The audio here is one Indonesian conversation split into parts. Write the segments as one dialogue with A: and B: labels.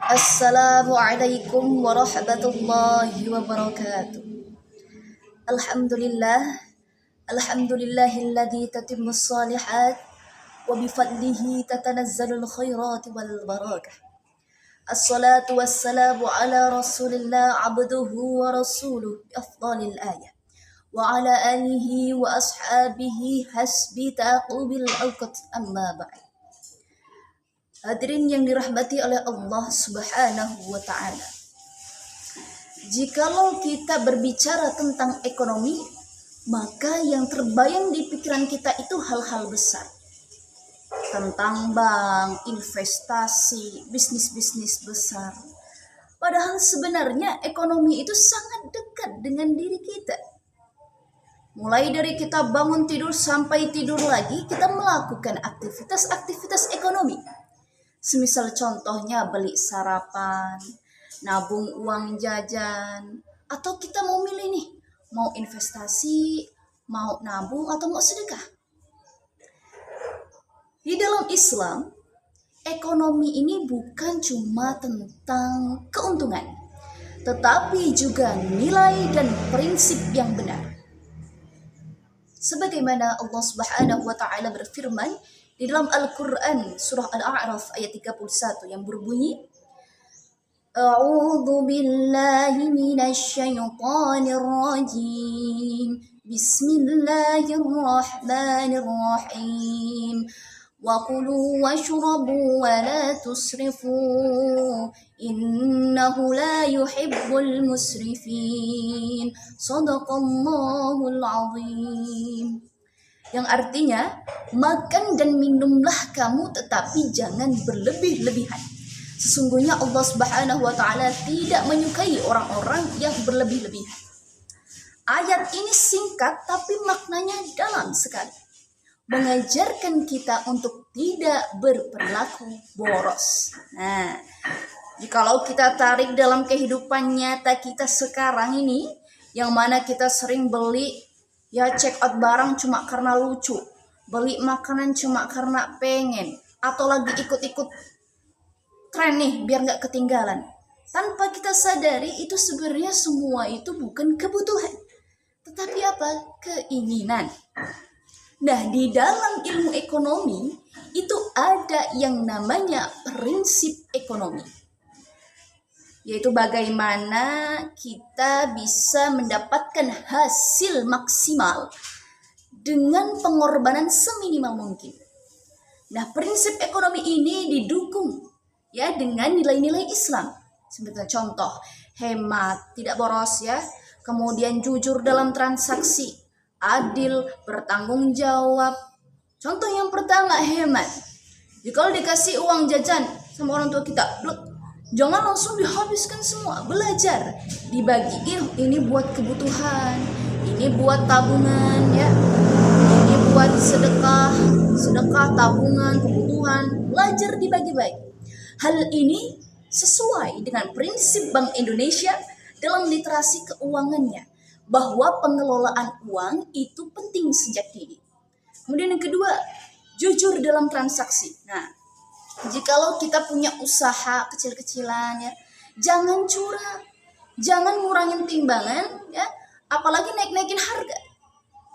A: Assalamualaikum warahmatullahi wabarakatuh. Alhamdulillah, alhamdulillahilladzi tatimmus shalihat wa bifadlihi tatanazzalul khairat wal barakah. Assalatu wassalamu ala Rasulillah abduhu wa rasuluh bi afdalil ayah wa ala alihi wa ashabihi hasbi taqubil awqat amma ba'd. Hadirin yang dirahmati oleh Allah Subhanahu wa taala. Jikalau kita berbicara tentang ekonomi, maka yang terbayang di pikiran kita itu hal-hal besar. Tentang bank, investasi, bisnis-bisnis besar. Padahal sebenarnya ekonomi itu sangat dekat dengan diri kita. Mulai dari kita bangun tidur sampai tidur lagi, kita melakukan aktivitas-aktivitas ekonomi. Semisal contohnya beli sarapan, nabung uang jajan, atau kita mau milih nih, mau investasi, mau nabung, atau mau sedekah. Di dalam Islam, ekonomi ini bukan cuma tentang keuntungan, tetapi juga nilai dan prinsip yang benar. Sebagaimana Allah Subhanahu wa taala berfirman di dalam Al-Quran surah Al-A'raf ayat 31 yang berbunyi, A'udzu billahi minasy syaithanir rajim. Bismillahirrahmanirrahim. Wa kulu washrabu wa la tusrifu. Innahu la yuhibbul musrifin. Shadaqallahul azim. Yang artinya, makan dan minumlah kamu tetapi jangan berlebih-lebihan. Sesungguhnya Allah Subhanahu wa taala tidak menyukai orang-orang yang berlebih-lebihan. Ayat ini singkat tapi maknanya dalam sekali. Mengajarkan kita untuk tidak berperilaku boros. Nah, jikalau kita tarik dalam kehidupan nyata kita sekarang ini, yang mana kita sering beli check out barang cuma karena lucu, beli makanan cuma karena pengen, atau lagi ikut-ikut tren nih biar nggak ketinggalan. Tanpa kita sadari itu sebenarnya semua itu bukan kebutuhan, tetapi apa? Keinginan. Nah, di dalam ilmu ekonomi itu ada yang namanya prinsip ekonomi, yaitu bagaimana kita bisa mendapatkan hasil maksimal dengan pengorbanan seminimal mungkin. Nah, prinsip ekonomi ini didukung dengan nilai-nilai Islam. Sebagai contoh, hemat, tidak boros kemudian jujur dalam transaksi, adil, bertanggung jawab. Contoh yang pertama, hemat. Jika dikasih uang jajan sama orang tua kita, jangan langsung dihabiskan semua, belajar, dibagi. Ini buat kebutuhan, ini buat tabungan ini buat sedekah, tabungan, kebutuhan, belajar dibagi-bagi. Hal ini sesuai dengan prinsip Bank Indonesia dalam literasi keuangannya, bahwa pengelolaan uang itu penting sejak dini. Kemudian yang kedua, jujur dalam transaksi. Nah, jikalau kita punya usaha kecil-kecilan jangan curang, jangan ngurangin timbangan apalagi naik-naikin harga.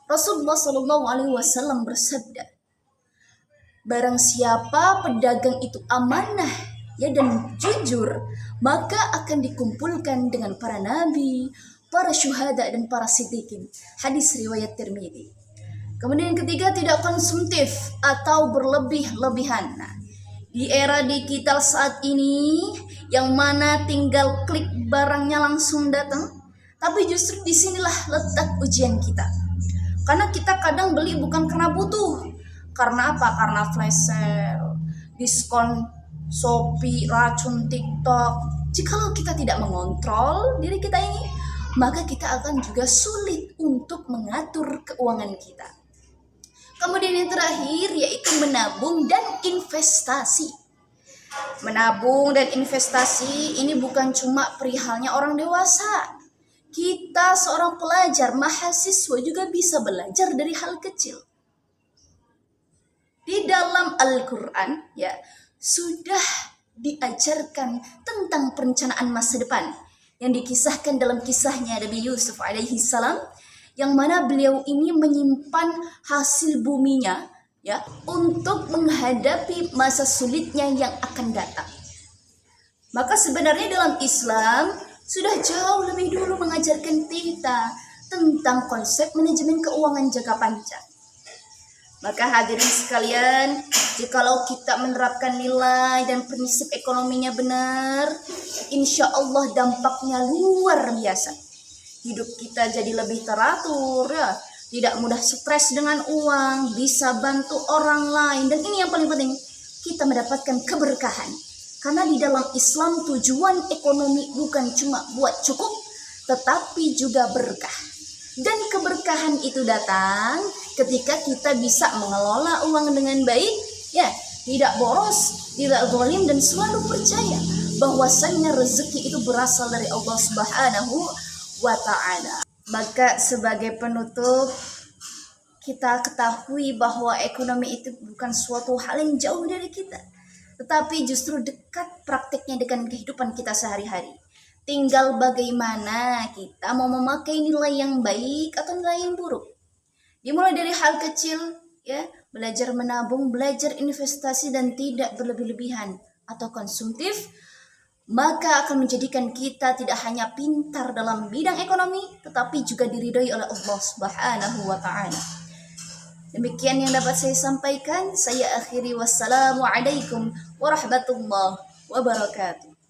A: Rasulullah Shallallahu Alaihi Wasallam bersabda, barang siapa pedagang itu amanah dan jujur, maka akan dikumpulkan dengan para nabi, para syuhada dan para siddiqin. Hadis riwayat Tirmidzi. Kemudian yang ketiga, tidak konsumtif atau berlebih-lebihan. Nah, di era digital saat ini, yang mana tinggal klik barangnya langsung datang, tapi justru disinilah letak ujian kita. Karena kita kadang beli bukan karena butuh. Karena apa? Karena flash sale, diskon Shopee, racun TikTok. Jikalau kita tidak mengontrol diri kita ini, maka kita akan juga sulit untuk mengatur keuangan kita. Kemudian yang terakhir yaitu menabung dan investasi. Menabung dan investasi ini bukan cuma perihalnya orang dewasa. Kita seorang pelajar, mahasiswa juga bisa belajar dari hal kecil. Di dalam Al-Quran sudah diajarkan tentang perencanaan masa depan yang dikisahkan dalam kisahnya Nabi Yusuf alaihi salam, yang mana beliau ini menyimpan hasil buminya ya untuk menghadapi masa sulitnya yang akan datang. Maka sebenarnya dalam Islam sudah jauh lebih dulu mengajarkan kita tentang konsep manajemen keuangan jangka panjang. Maka hadirin sekalian, jikalau kita menerapkan nilai dan prinsip ekonominya benar, insya Allah dampaknya luar biasa. Hidup kita jadi lebih teratur ya, tidak mudah stres dengan uang, bisa bantu orang lain, dan ini yang paling penting, kita mendapatkan keberkahan. Karena di dalam Islam tujuan ekonomi bukan cuma buat cukup, tetapi juga berkah. Dan keberkahan itu datang ketika kita bisa mengelola uang dengan baik, ya, tidak boros, tidak zalim, dan selalu percaya bahwasannya rezeki itu berasal dari Allah Subhanahu wa Ta'ala. Maka sebagai penutup, kita ketahui bahwa ekonomi itu bukan suatu hal yang jauh dari kita, tetapi justru dekat praktiknya dengan kehidupan kita sehari-hari. Tinggal bagaimana kita mau memakai nilai yang baik atau nilai yang buruk. Dimulai dari hal kecil, ya, belajar menabung, belajar investasi, dan tidak berlebih-lebihan atau konsumtif, maka akan menjadikan kita tidak hanya pintar dalam bidang ekonomi, tetapi juga diridhoi oleh Allah Subhanahu wa Ta'ala. Demikian yang dapat saya sampaikan. Saya akhiri, wassalamualaikum warahmatullahi wabarakatuh.